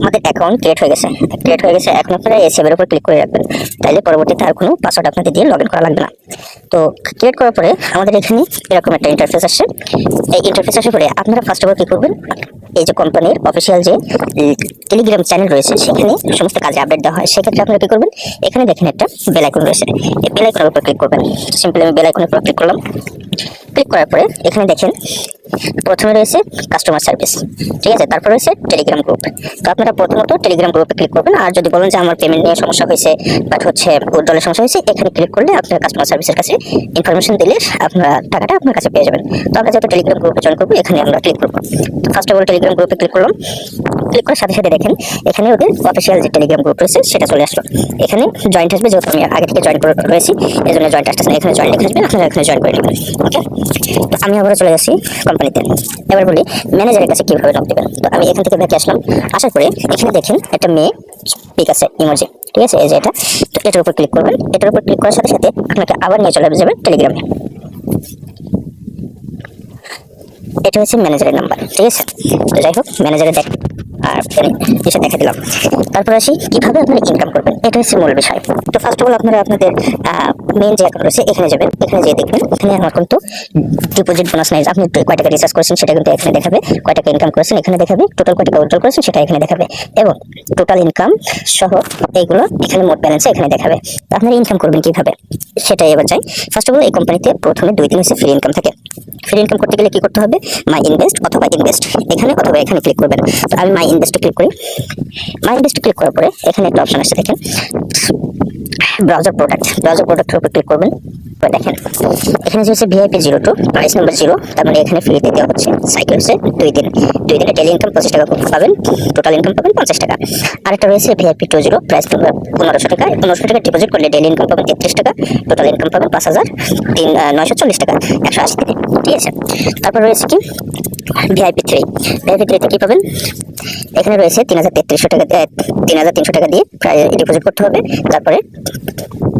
আমাদের account create হয়ে গেছে। এখন আপনারা এই সেভের উপর ক্লিক করে রাখবেন, তাইলে পরবর্তীতে আর কোনো পাসওয়ার্ড আপনাদের দিয়ে লগ ইন করা লাগবে না। তো ক্রিয়েট করার পরে আমাদের এখানে এরকম একটা ইন্টারফেস আসছে। এই ইন্টারফেস আসার পরে আপনারা ফার্স্ট অফ অল কী করবেন, এই যে কোম্পানির অফিসিয়াল যে টেলিগ্রাম চ্যানেল রয়েছে সেখানে সমস্ত কাজে আপডেট দেওয়া হয়। সেক্ষেত্রে আপনারা কী করবেন, এখানে দেখেন একটা বেল আইকন রয়েছে, এই বেল আইকনের উপর ক্লিক করবেন। সিম্পলি আমি বেল আইকনের উপর ক্লিক করলাম। ক্লিক করার পরে এখানে দেখেন প্রথমে রয়েছে কাস্টমার সার্ভিস, ঠিক আছে, তারপর রয়েছে টেলিগ্রাম গ্রুপ। তো আপনারা প্রথমত টেলিগ্রাম গ্রুপে ক্লিক করবেন। আর যদি বলেন যে আমার পেমেন্ট নিয়ে সমস্যা হয়েছে বাট হচ্ছে উইথড্রলের সমস্যা হয়েছে, এখানে ক্লিক করলে আপনার কাস্টমার সার্ভিসের কাছে ইনফরমেশন দিলে আপনার টাকাটা আপনার কাছে পেয়ে যাবেন। তো আমরা যেহেতু টেলিগ্রাম গ্রুপে জয়েন করবো, এখানে আমরা ক্লিক করবো। তো ফার্স্ট অফ অল টেলিগ্রাম গ্রুপে ক্লিক করলাম। ক্লিক করার সাথে সাথে দেখেন এখানে ওদের অফিসিয়াল যে টেলিগ্রাম গ্রুপ রয়েছে সেটা চলে আসলো। এখানে জয়েন্ট আসবে, যেহেতু আমি আগে থেকে জয়েন করে রয়েছি এই জন্য জয়েন্ট আসতেছে না। এখানে জয়েন্ট লিখে আসবেন, আপনারা এখানে জয়েন করে নেবেন। ওকে, তো আমি আবার চলে যাচ্ছি কোম্পানিতে। এবার বলি ম্যানেজারের কাছে কীভাবে নক দেবেন। তো আমি এখান থেকে ব্যাকে আসলাম। আসার পরে এখানে দেখেন একটা মেয়ে পিক আছে, ইমোজি, ঠিক আছে, এই যে এটা। তো এটার উপর ক্লিক করবেন। এটার উপর ক্লিক করার সাথে সাথে আপনাকে আবার নিয়ে চলে যাবেন টেলিগ্রামে। এটা হচ্ছে ম্যানেজারের নাম্বার, ঠিক আছে। তো যাই হোক, ম্যানেজারের আর এসে দেখা দিলাম। তারপর আসি কীভাবে আপনারা ইনকাম করবেন, এটা হচ্ছে মূল বিষয়। তো ফার্স্ট অফ অল আপনারা আপনাদের মেন যে অ্যাকাউন্ট রয়েছে এখানে যাবেন। এখানে যেয়ে দেখবেন এখানে আমার কিন্তু ডিপোজিট বোনাস নাই, আপনি কয় টাকা রিচার্জ করেছেন সেটা কিন্তু এখানে দেখাবে, কয় টাকা ইনকাম করেছেন এখানে দেখাবে, টোটাল কয় টাকা উইথড্রল করেছেন সেটা এখানে দেখাবে, এবং টোটাল ইনকাম সহ এইগুলো এখানে মোট ব্যালেন্সে এখানে দেখাবে। তো আপনারা ইনকাম করবেন কীভাবে সেটাই এবার চাই। ফার্স্ট অফ অল এই কোম্পানিতে প্রথমে 2 দিন হচ্ছে ফ্রি ইনকাম থাকে। ফ্রি ইনকাম করতে গেলে কী করতে হবে, মাই ইনভেস্ট অথবা ইনভেস্ট, এখানে অথবা এখানে ক্লিক করবেন। তো আমি মাই ইনভেস্টে ক্লিক করি। মাই ইনভেস্টে ক্লিক করার পরে এখানে একটা অপশন আসছে, দেখেন ব্রাউজার প্রোডাক্টের উপর ক্লিক করবেন। দেখেন এখানে যে হচ্ছে ভিআইপি 02 প্রাইস নাম্বার 0, তার মানে এখানে ফ্রিতে দেওয়া হচ্ছে। সাইকেল হচ্ছে 2 দিনে ডেলি ইনকাম 25 টাকা পাবেন, টোটাল ইনকাম পাবেন 50 টাকা। আরেকটা রয়েছে ভিআইপি 20 প্রাইস নাম্বার 1500 টাকা, 1500 টাকা ডিপোজিট করলে ডেলি ইনকাম পাবেন 33 টাকা, টোটাল ইনকাম পাবেন 5940 টাকা 180 দিনে, ঠিক আছে। তারপর রয়েছে কি ভিআইপি 3, ভিআইপি 3তে কী পাবেন, এখানে রয়েছে 3300 টাকা, 3300 টাকা দিয়ে প্রায় ডিপোজিট করতে হবে। তারপরে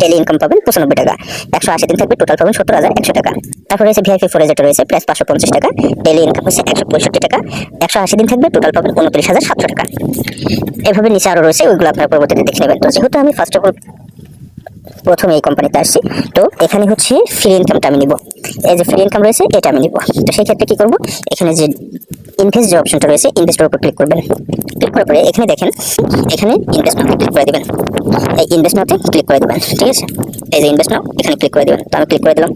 ডেলি ইনকাম পাবেন 95 টাকা, 180 দিন থাকবে, টোটাল পাবেন 70,100 টাকা। তারপরে রয়েছে ভিআইপি 4 যেটা রয়েছে প্রাইস 550 টাকা, ডেলি ইনকাম হচ্ছে 165 টাকা, 180 দিন থাকবে, টোটাল পাবেন 29,700 টাকা। এভাবে নিচে আরও রয়েছে, ওইগুলো আপনারা পরবর্তীতে দেখে নেবেন। তো যেহেতু আমি ফার্স্ট অফ অল প্রথমে এই কোম্পানিতে আসছি, তো এখানে হচ্ছে ফ্রি ইনকামটা আমি নিব। এই যে ফ্রি ইনকাম রয়েছে এটা আমি নিব। তো সেই ক্ষেত্রে কী করবো, এখানে যে ইনভেস্ট যে অপশনটা রয়েছে ইনভেস্টের উপর ক্লিক করবেন। ক্লিক করার পরে এখানে দেখেন এখানে ইনভেস্ট নাও ক্লিক করে দেবেন। এই ইনভেস্ট নাওতে ক্লিক করে দেবেন, ঠিক আছে। এই যে ইনভেস্ট নাও এখানে ক্লিক করে দেবেন। তো আমি ক্লিক করে দিলাম।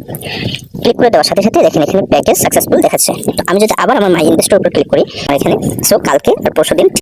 ক্লিক করে দেওয়ার সাথে সাথে দেখেন এখানে প্যাকেজ সাকসেসফুল দেখাচ্ছে। তো আমি যদি আবার আমার মাই ইনভেস্টের উপর ক্লিক করি এখানে, সো কালকে আর পরশু দিন